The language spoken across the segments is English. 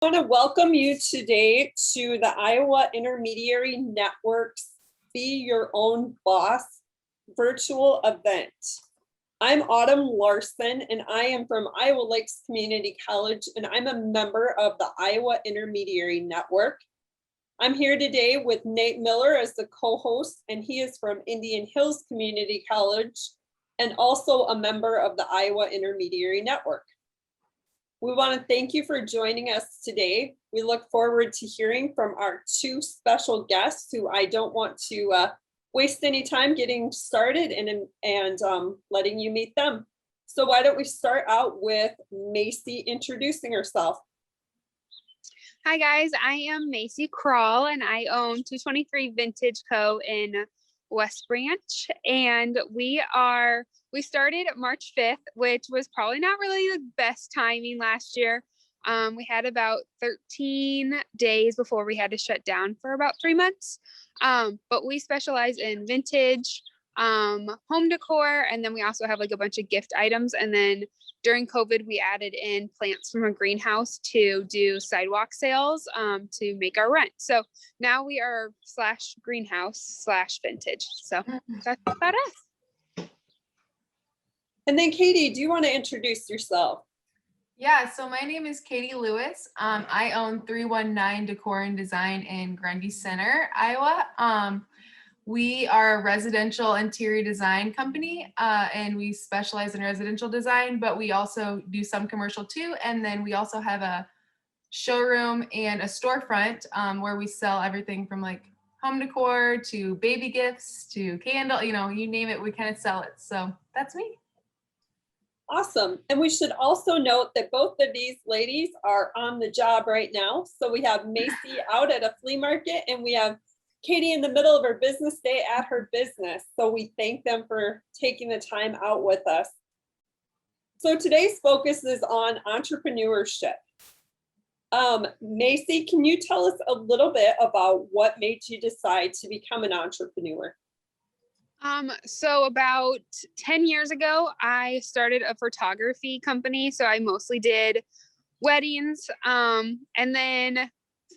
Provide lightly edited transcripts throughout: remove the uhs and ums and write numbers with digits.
I want to welcome you today to the Iowa Intermediary Network's Be Your Own Boss virtual event. I'm Autumn Larson, and I am from Iowa Lakes Community College, and I'm a member of the Iowa Intermediary Network. I'm here today with Nate Miller as the co-host, and he is from Indian Hills Community College and also a member of the Iowa Intermediary Network. We want to thank you for joining us today. We look forward to hearing from our two special guests who I don't want to waste any time getting started and letting you meet them. So why don't we start out with Macy introducing herself. Hi guys, I am Macy Crawl and I own 223 Vintage Co. in West Branch, and we started March 5th, which was probably not really the best timing last year. We had about 13 days before we had to shut down for about 3 months. But we specialize in vintage, home decor, and then we also have like a bunch of gift items. And then during COVID, we added in plants from a greenhouse to do sidewalk sales to make our rent. So now we are /greenhouse/vintage. So that's about us. And then Katie, do you want to introduce yourself? Yeah, so my name is Katie Lewis. I own 319 Decor and Design in Grundy Center, Iowa. We are a residential interior design company, and we specialize in residential design, but we also do some commercial too. And then we also have a showroom and a storefront where we sell everything from like home decor to baby gifts to candle, you name it, we kind of sell it. So that's me. Awesome. And we should also note that both of these ladies are on the job right now. So we have Macy out at a flea market and we have Katie in the middle of her business day at her business. So we thank them for taking the time out with us. So today's focus is on entrepreneurship. Macy, can you tell us a little bit about what made you decide to become an entrepreneur? So about 10 years ago, I started a photography company. So I mostly did weddings. And then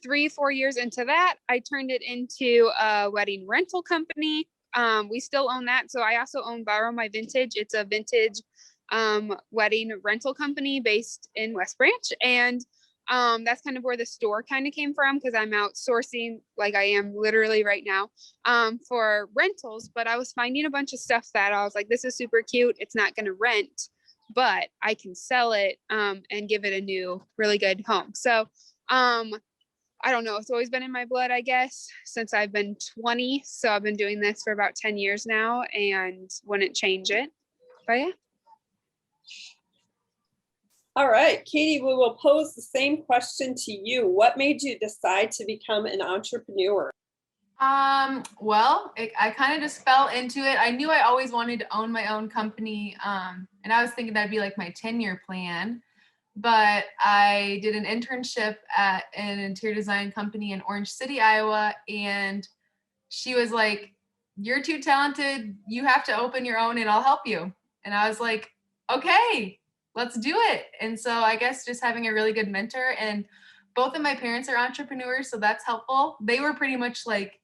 3-4 years into that, I turned it into a wedding rental company. We still own that. So I also own Borrow My Vintage. It's a vintage wedding rental company based in West Branch. And that's kind of where the store kind of came from, because I'm outsourcing like I am literally right now for rentals. But I was finding a bunch of stuff that I was like, this is super cute. It's not going to rent, but I can sell it and give it a new, really good home. So I don't know. It's always been in my blood, I guess, since I've been 20. So I've been doing this for about 10 years now and wouldn't change it. But yeah. All right, Katie, we will pose the same question to you. What made you decide to become an entrepreneur? Well, I kind of just fell into it. I knew I always wanted to own my own company. And I was thinking that'd be like my 10-year plan. But I did an internship at an interior design company in Orange City, Iowa. And she was like, you're too talented. You have to open your own and I'll help you. And I was like, okay, let's do it. And so I guess just having a really good mentor, and both of my parents are entrepreneurs, so that's helpful. They were pretty much like,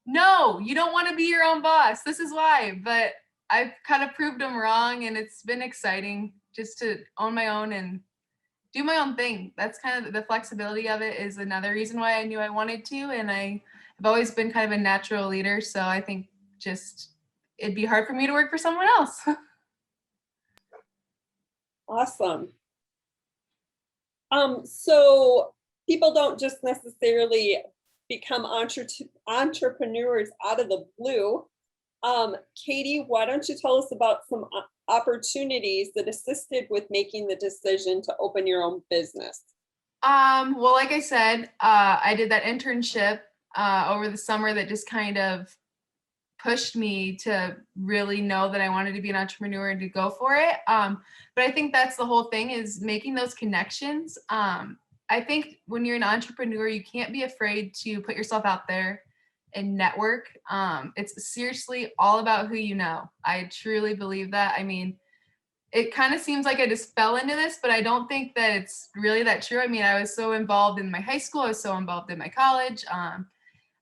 no, you don't want to be your own boss. This is why. But I've kind of proved them wrong, and it's been exciting just to own my own and do my own thing. That's kind of the flexibility of it is another reason why I knew I wanted to. And I've always been kind of a natural leader. So I think just it'd be hard for me to work for someone else. Awesome. So people don't just necessarily become entrepreneurs out of the blue. Katie, why don't you tell us about some opportunities that assisted with making the decision to open your own business? Well, like I said, I did that internship over the summer that just kind of pushed me to really know that I wanted to be an entrepreneur and to go for it. But I think that's the whole thing, is making those connections. I think when you're an entrepreneur, you can't be afraid to put yourself out there and network. It's seriously all about who you know. I truly believe that. I mean, it kind of seems like I just fell into this, but I don't think that it's really that true. I mean, I was so involved in my high school. I was so involved in my college.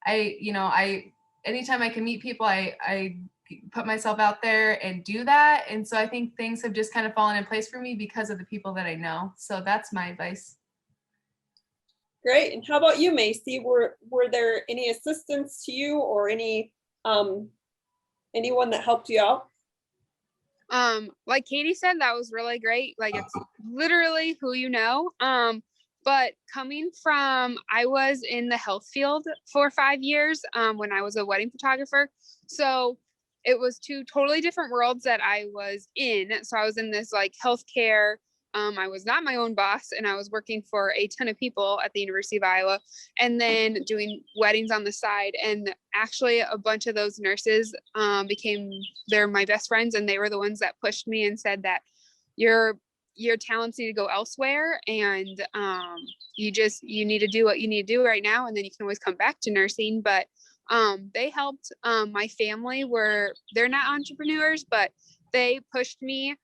Anytime I can meet people, I put myself out there and do that. And so I think things have just kind of fallen in place for me because of the people that I know. So that's my advice. Great. And how about you, Macy? Were there any assistants to you or anyone that helped you out? Like Katie said, that was really great. Like it's literally who you know. But coming from, I was in the health field for 5 years when I was a wedding photographer. So it was two totally different worlds that I was in. So I was in this like healthcare. I was not my own boss, and I was working for a ton of people at the University of Iowa, and then doing weddings on the side. And actually, a bunch of those nurses they're my best friends, and they were the ones that pushed me and said that your talents need to go elsewhere, and you need to do what you need to do right now, and then you can always come back to nursing. But they helped. My family they're not entrepreneurs, but they pushed me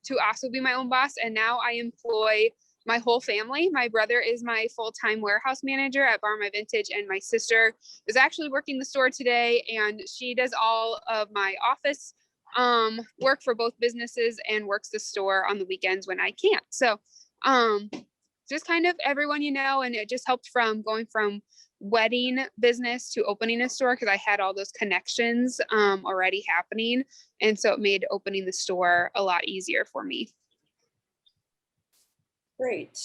to also be my own boss. And now I employ my whole family. My brother is my full-time warehouse manager at Bar My Vintage, and my sister is actually working the store today, and she does all of my office work for both businesses and works the store on the weekends when I can't. So just kind of everyone you know, and it just helped from going from wedding business to opening a store because I had all those connections already happening, and so it made opening the store a lot easier for me. Great.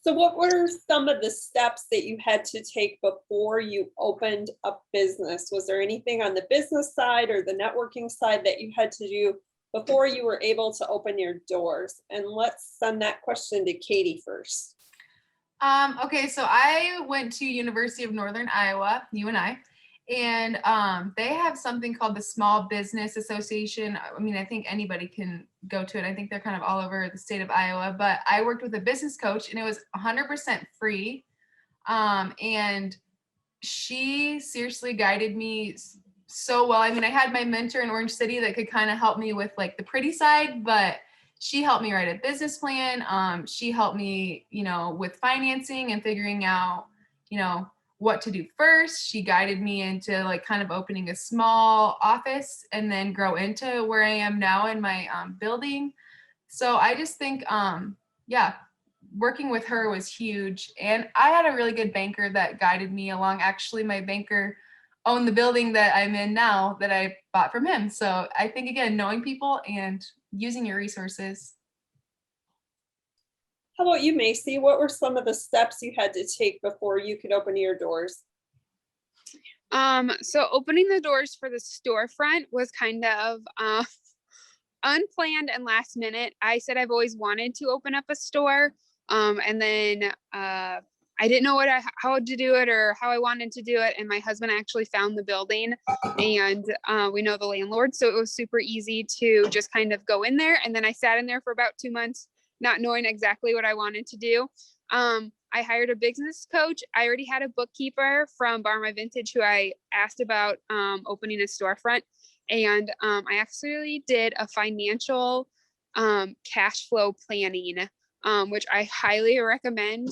So what were some of the steps that you had to take before you opened a business? Was there anything on the business side or the networking side that you had to do before you were able to open your doors? And let's send that question to Katie first. Okay, so I went to University of Northern Iowa, UNI, and they have something called the Small Business Association. I mean, I think anybody can go to it. I think they're kind of all over the state of Iowa, but I worked with a business coach, and it was 100% free. And she seriously guided me so well. I mean, I had my mentor in Orange City that could kind of help me with like the pretty side, but she helped me write a business plan. She helped me, with financing and figuring out, what to do first. She guided me into like kind of opening a small office and then grow into where I am now in my building. So I just think, working with her was huge. And I had a really good banker that guided me along. Actually, my banker owned the building that I'm in now that I bought from him. So I think, again, knowing people and using your resources. How about you, Macy? What were some of the steps you had to take before you could open your doors? So opening the doors for the storefront was kind of unplanned and last minute. I said I've always wanted to open up a store. And then I didn't know how to do it or how I wanted to do it. And my husband actually found the building, and we know the landlord. So it was super easy to just kind of go in there. And then I sat in there for about 2 months, not knowing exactly what I wanted to do. I hired a business coach. I already had a bookkeeper from Bar My Vintage who I asked about opening a storefront. And I actually did a financial cash flow planning, which I highly recommend.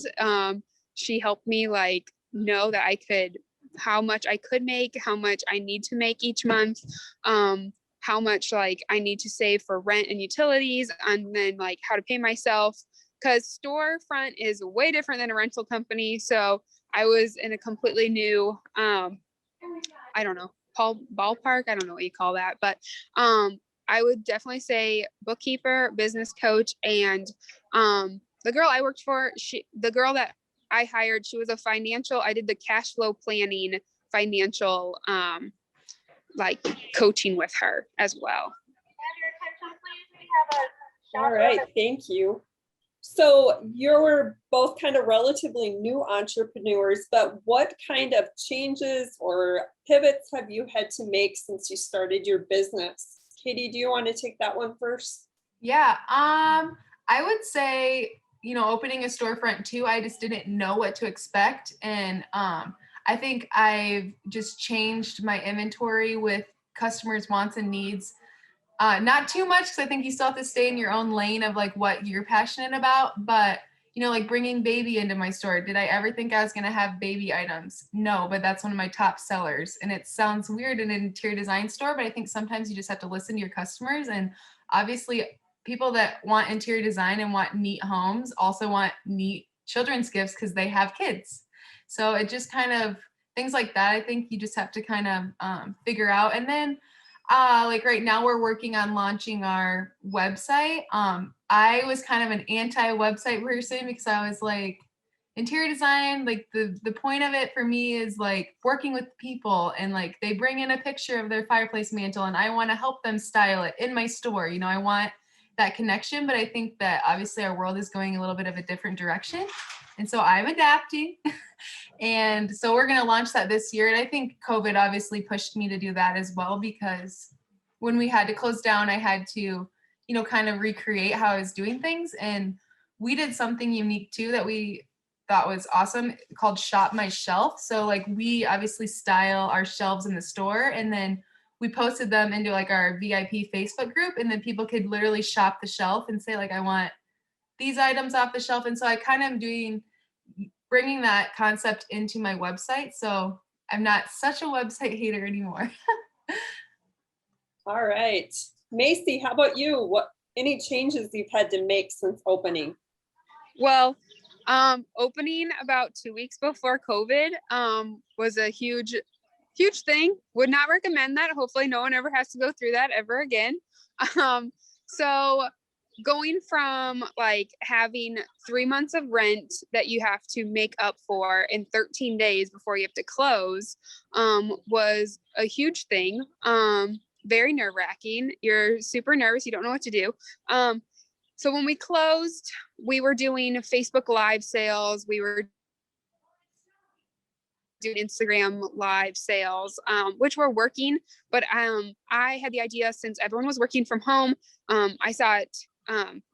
She helped me like know that how much I could make, how much I need to make each month, how much like I need to save for rent and utilities, and then like how to pay myself, because storefront is way different than a rental company. So I was in a completely new, I don't know, ballpark. I don't know what you call that, but I would definitely say bookkeeper, business coach, and the girl I worked for, the girl that I hired, she was I did the cash flow planning financial like coaching with her as well. All right, thank you. So you're both kind of relatively new entrepreneurs, but what kind of changes or pivots have you had to make since you started your business? Katie, do you want to take that one first? Yeah, I would say, opening a storefront too, I just didn't know what to expect. And I think I've just changed my inventory with customers' wants and needs Not too much, because I think you still have to stay in your own lane of like what you're passionate about. But like bringing baby into my store. Did I ever think I was going to have baby items? No, but that's one of my top sellers. And it sounds weird in an interior design store, but I think sometimes you just have to listen to your customers. And obviously, people that want interior design and want neat homes also want neat children's gifts because they have kids. So it just kind of things like that. I think you just have to kind of figure out. And then like right now we're working on launching our website. I was kind of an anti-website person because I was like, interior design, like the point of it for me is like working with people, and like they bring in a picture of their fireplace mantle and I want to help them style it in my store. I want that connection, but I think that obviously our world is going a little bit of a different direction. And so I'm adapting. And so we're going to launch that this year. And I think COVID obviously pushed me to do that as well, because when we had to close down, I had to, kind of recreate how I was doing things. And we did something unique too that we thought was awesome called Shop My Shelf. So like we obviously style our shelves in the store, and then we posted them into like our VIP Facebook group, and then people could literally shop the shelf and say like, I want these items off the shelf. And so I kind of bringing that concept into my website. So I'm not such a website hater anymore. All right. Macy, how about you? What any changes you've had to make since opening? Well, opening about 2 weeks before COVID was a huge thing. Would not recommend that. Hopefully no one ever has to go through that ever again. So going from like having 3 months of rent that you have to make up for in 13 days before you have to close was a huge thing. Very nerve-wracking. You're super nervous. You don't know what to do. So when we closed, we were doing Facebook Live sales. We were doing Instagram Live sales, which were working. But I had the idea, since everyone was working from home, I saw it.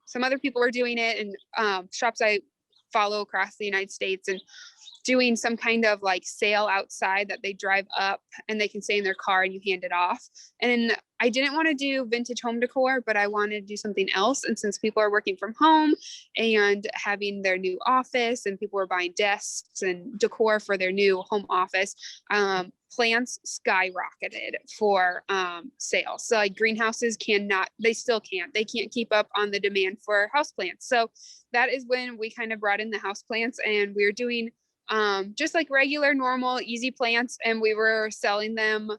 Some other people were doing it, and shops I follow across the United States, and doing some kind of like sale outside that they drive up and they can stay in their car and you hand it off. And I didn't want to do vintage home decor, but I wanted to do something else. And since people are working from home and having their new office, and people were buying desks and decor for their new home office, plants skyrocketed for sales. So like greenhouses they can't keep up on the demand for houseplants. So that is when we kind of brought in the houseplants, and we were doing just like regular, normal, easy plants. And we were selling them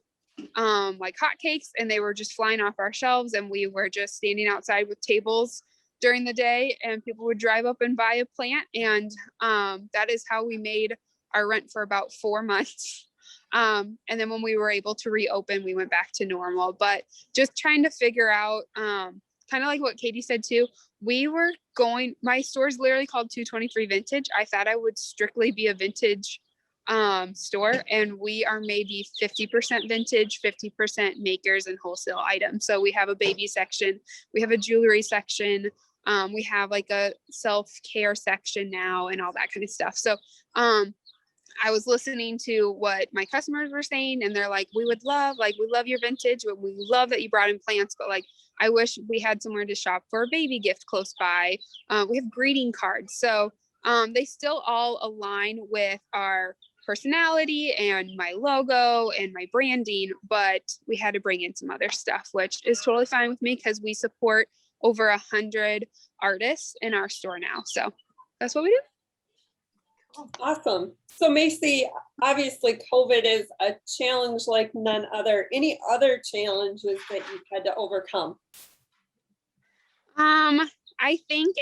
like hotcakes, and they were just flying off our shelves. And we were just standing outside with tables during the day, and people would drive up and buy a plant. And that is how we made our rent for about 4 months. And then when we were able to reopen, we went back to normal. But just trying to figure out, kind of like what Katie said too, my store's literally called 223 Vintage. I thought I would strictly be a vintage store, and we are maybe 50% vintage, 50% makers and wholesale items. So we have a baby section, we have a jewelry section, we have like a self-care section now, and all that kind of stuff. So I was listening to what my customers were saying, and they're like, we love your vintage, but we love that you brought in plants, but like, I wish we had somewhere to shop for a baby gift close by. We have greeting cards. So they still all align with our personality and my logo and my branding, but we had to bring in some other stuff, which is totally fine with me because we support over 100 artists in our store now. So that's what we do. Awesome. So Macy, obviously COVID is a challenge like none other. Any other challenges that you've had to overcome? I think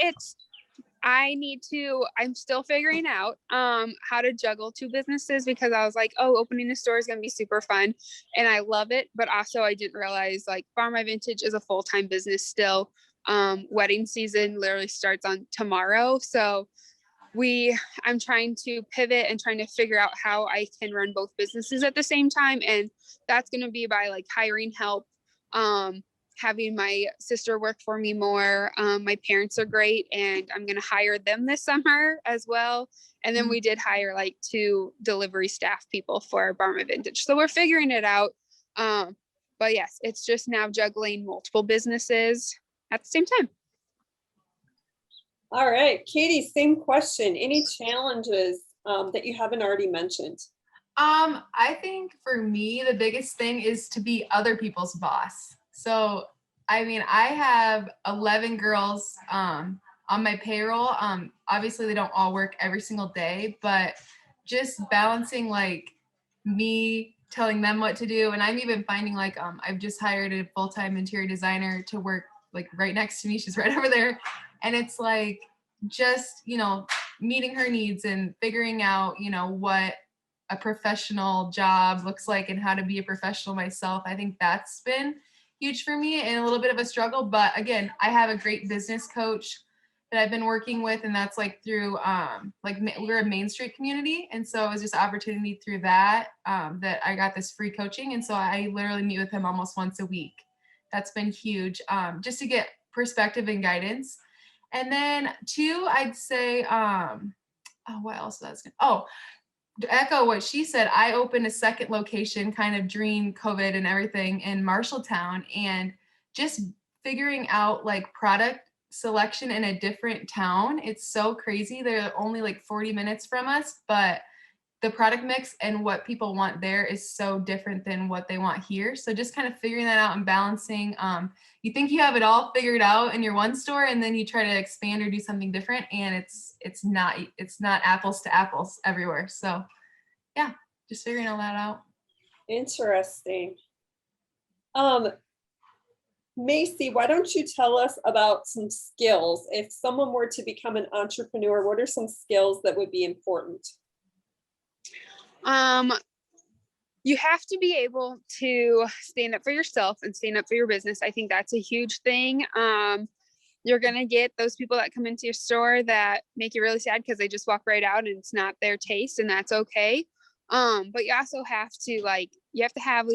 I'm still figuring out how to juggle 2 businesses, because I was like, oh, opening a store is going to be super fun and I love it. But also I didn't realize like Farm My Vintage is a full-time business still. Wedding season literally starts on tomorrow. So I'm trying to pivot and trying to figure out how I can run both businesses at the same time. And that's going to be by like hiring help, having my sister work for me more. My parents are great, and I'm going to hire them this summer as well. And then we did hire like 2 delivery staff people for Farm My Vintage. So we're figuring it out. But yes, it's just now juggling multiple businesses at the same time. All right, Katie, same question. Any challenges that you haven't already mentioned? I think for me, the biggest thing is to be other people's boss. So, I mean, I have 11 girls on my payroll. Obviously, they don't all work every single day, but just balancing like me telling them what to do. And I'm even finding like I've just hired a full-time interior designer to work like right next to me. She's right over there. And it's like just, meeting her needs and figuring out, what a professional job looks like and how to be a professional myself. I think that's been huge for me and a little bit of a struggle. But again, I have a great business coach that I've been working with, and that's like through we're a Main Street community, and so it was just opportunity through that that I got this free coaching, and so I literally meet with him almost once a week. That's been huge, just to get perspective and guidance. And then two, I'd say, what else was I? Oh, to echo what she said, I opened a second location kind of during COVID and everything in Marshalltown, and just figuring out like product selection in a different town. It's so crazy. They're only like 40 minutes from us, but the product mix and what people want there is so different than what they want here. So just kind of figuring that out and balancing. You think you have it all figured out in your one store, and then you try to expand or do something different, and it's not apples to apples everywhere. So yeah, just figuring all that out. Interesting. Macy, why don't you tell us about some skills? If someone were to become an entrepreneur, what are some skills that would be important? You have to be able to stand up for yourself and stand up for your business. I think that's a huge thing. You're going to get those people that come into your store that make you really sad because they just walk right out and it's not their taste, and that's okay. But you also have to you have to have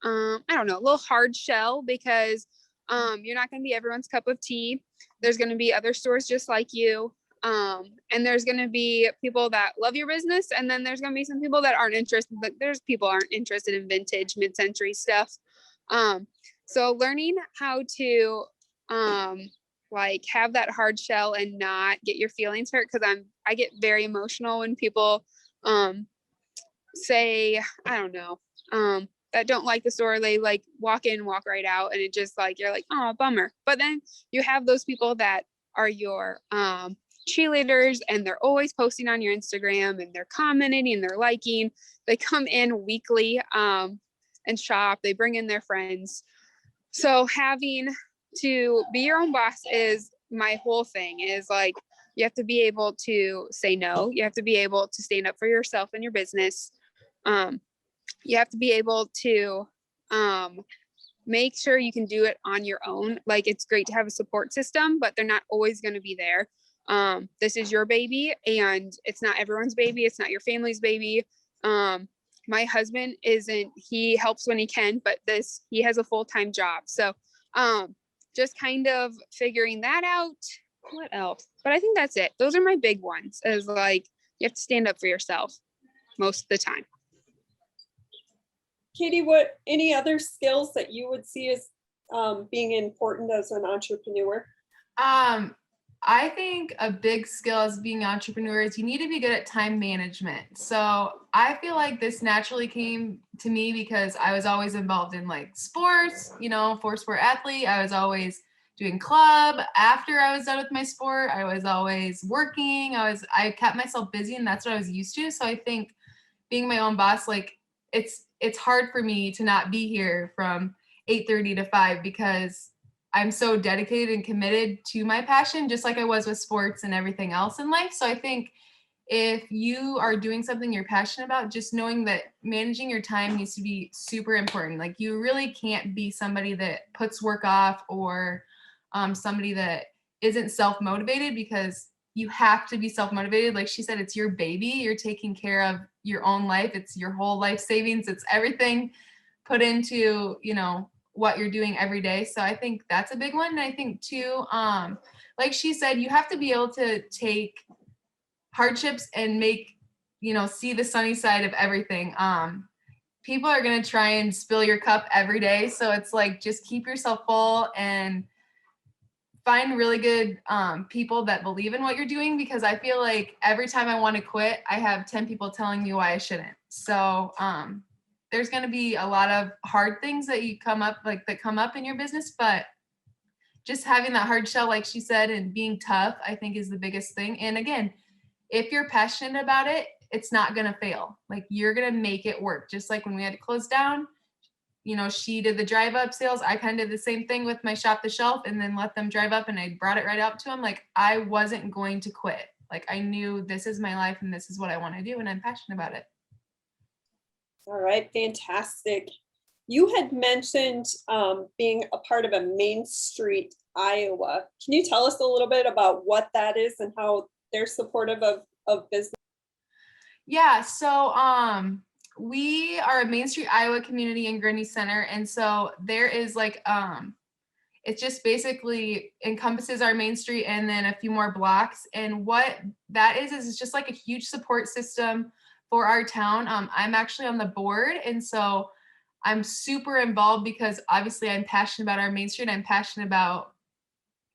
I don't know, a little hard shell, because you're not going to be everyone's cup of tea. There's going to be other stores just like you. And there's going to be people that love your business, and then there's going to be some people that aren't interested. But there's people aren't interested in vintage, mid-century stuff. So learning how to have that hard shell and not get your feelings hurt, because I get very emotional when people say, I don't know, that don't like the store. They walk in, walk right out, and it just you're like, oh, bummer. But then you have those people that are your cheerleaders, and they're always posting on your Instagram, and they're commenting and they're liking. They come in weekly and shop. They bring in their friends. So having to be your own boss is my whole thing. Is you have to be able to say no. You have to be able to stand up for yourself and your business. You have to be able to make sure you can do it on your own. It's great to have a support system, but they're not always going to be there. This is your baby, and it's not everyone's baby. It's not your family's baby. My husband he helps when he can, but he has a full-time job. So, just kind of figuring that out. What else? But I think that's it. Those are my big ones, is you have to stand up for yourself most of the time. Katie, any other skills that you would see as being important as an entrepreneur? I think a big skill as being an entrepreneur is you need to be good at time management. So I feel like this naturally came to me because I was always involved in sports, 4-sport athlete. I was always doing club. After I was done with my sport, I was always working. I kept myself busy, and that's what I was used to. So I think being my own boss, it's hard for me to not be here from 8:30 to 5 because I'm so dedicated and committed to my passion, just like I was with sports and everything else in life. So I think if you are doing something you're passionate about, just knowing that managing your time needs to be super important. You really can't be somebody that puts work off, or somebody that isn't self-motivated, because you have to be self-motivated. Like she said, it's your baby. You're taking care of your own life. It's your whole life savings. It's everything put into, what you're doing every day. So I think that's a big one. And I think too, like she said, you have to be able to take hardships and make, see the sunny side of everything. people are going to try and spill your cup every day. So it's like, just keep yourself full and find really good people that believe in what you're doing, because I feel like every time I want to quit, I have 10 people telling me why I shouldn't. So there's going to be a lot of hard things that come up in your business, but just having that hard shell, like she said, and being tough, I think is the biggest thing. And again, if you're passionate about it, it's not going to fail. Like, you're going to make it work. Just like when we had to close down, you know, she did the drive up sales. I kind of did the same thing with my shop the shelf, and then let them drive up, and I brought it right out to them. Like, I wasn't going to quit. Like, I knew this is my life and this is what I want to do, and I'm passionate about it. All right, fantastic. You had mentioned being a part of a Main Street Iowa. Can you tell us a little bit about what that is and how they're supportive of business? Yeah, so we are a Main Street Iowa community in Grundy Center, and so there is like it just basically encompasses our Main Street and then a few more blocks. And what that is it's just like a huge support system for our town. I'm actually on the board, and so I'm super involved because obviously I'm passionate about our Main Street. I'm passionate about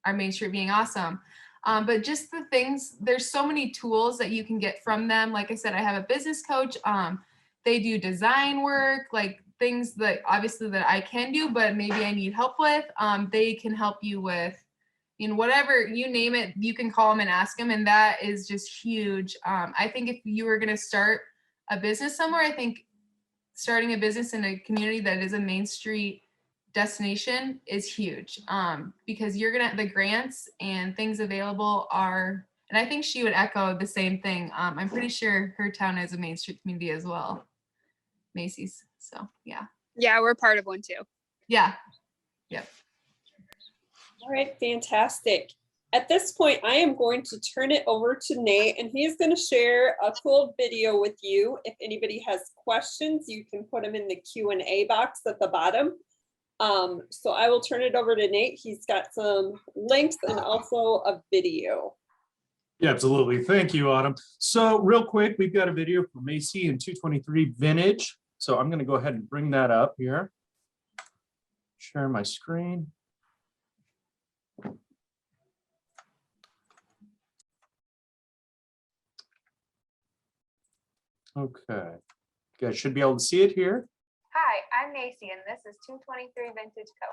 our Main Street being awesome. But just the things, there's so many tools that you can get from them. Like I said, I have a business coach. They do design work, like things that obviously that I can do, but maybe I need help with. They can help you with, whatever, you name it, you can call them and ask them. And that is just huge. I think if you were going to start a business somewhere, I think starting a business in a community that is a Main Street destination is huge, because you're gonna the grants and things available are, and I think she would echo the same thing. I'm pretty sure her town is a Main Street community as well, Macy's. So yeah, we're part of one too. yeah, yep. All right, fantastic. At this point, I am going to turn it over to Nate, and he's going to share a cool video with you. If anybody has questions, you can put them in the Q&A box at the bottom. So I will turn it over to Nate. He's got some links and also a video. Yeah, absolutely. Thank you, Autumn. So real quick, we've got a video for Macy in 223 Vintage. So I'm going to go ahead and bring that up here. Share my screen. Okay. You guys should be able to see it here. Hi, I'm Macy, and this is 223 Vintage Co.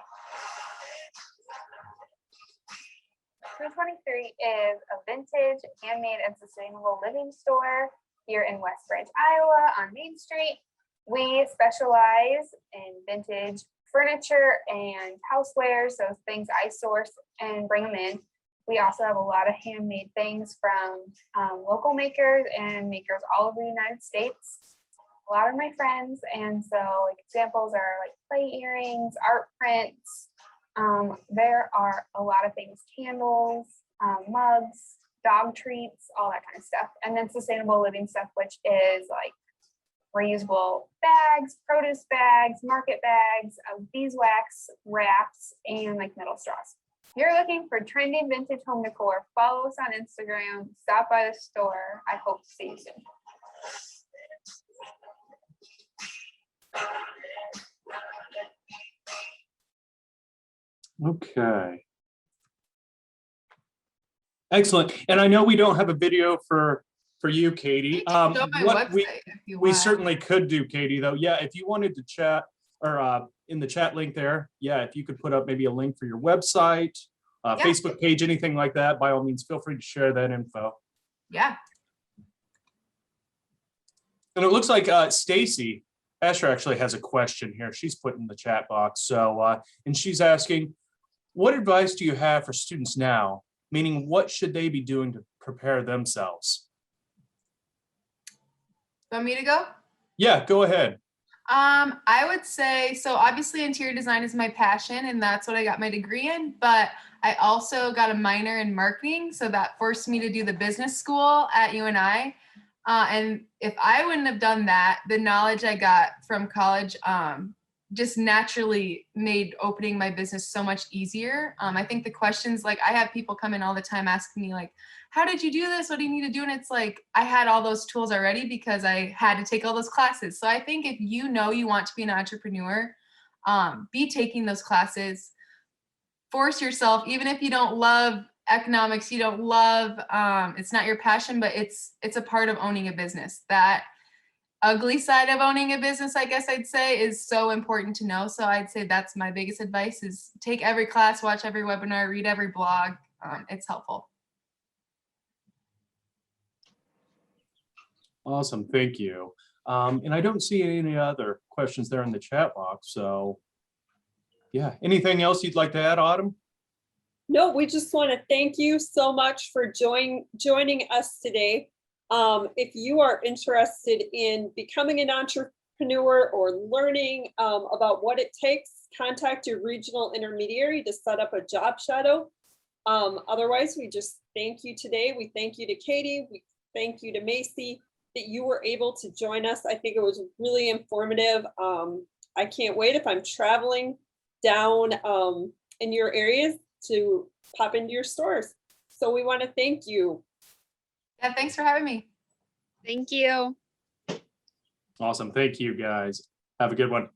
223 is a vintage, handmade, and sustainable living store here in West Branch, Iowa on Main Street. We specialize in vintage furniture and housewares, so things I source and bring them in. We also have a lot of handmade things from local makers and makers all over the United States. A lot of my friends, and so like examples are like play earrings, art prints. There are a lot of things, candles, mugs, dog treats, all that kind of stuff. And then sustainable living stuff, which is like reusable bags, produce bags, market bags, beeswax wraps, and like metal straws. If you're looking for trendy vintage home decor, follow us on Instagram, stop by the store. I hope to see you soon. Okay. Excellent. And I know we don't have a video for you, Katie. Show my What website if you we want. certainly could do, Katie, though. Yeah, if you wanted to chat or in the chat link there, yeah, if you could put up maybe a link for your website, Yeah. Facebook page, anything like that, by all means, feel free to share that info. Yeah. And it looks like Stacy Asher actually has a question here. She's put in the chat box. So, and she's asking, what advice do you have for students now? Meaning, what should they be doing to prepare themselves? Want me to go? Yeah, go ahead. I would say, so obviously interior design is my passion and that's what I got my degree in, but I also got a minor in marketing. So that forced me to do the business school at UNI. And if I wouldn't have done that, the knowledge I got from college just naturally made opening my business so much easier. I think the questions, like I have people come in all the time asking me like, how did you do this? What do you need to do? And it's like, I had all those tools already because I had to take all those classes. So I think if you know you want to be an entrepreneur, be taking those classes, force yourself, even if you don't love economics, you don't love, it's not your passion, but it's a part of owning a business. That ugly side of owning a business, I guess I'd say, is so important to know. So I'd say that's my biggest advice is take every class, watch every webinar, read every blog. It's helpful. Awesome, thank you. And I don't see any other questions there in the chat box, so yeah, anything else you'd like to add, Autumn? No, we just want to thank you so much for joining us today. If you are interested in becoming an entrepreneur or learning about what it takes, contact your regional intermediary to set up a job shadow. Otherwise, we just thank you today. We thank you to Katie. We thank you to Macy that you were able to join us. I think it was really informative. I can't wait if I'm traveling down in your areas to pop into your stores. So we want to thank you. Yeah, thanks for having me. Thank you. Awesome, thank you, guys. Have a good one.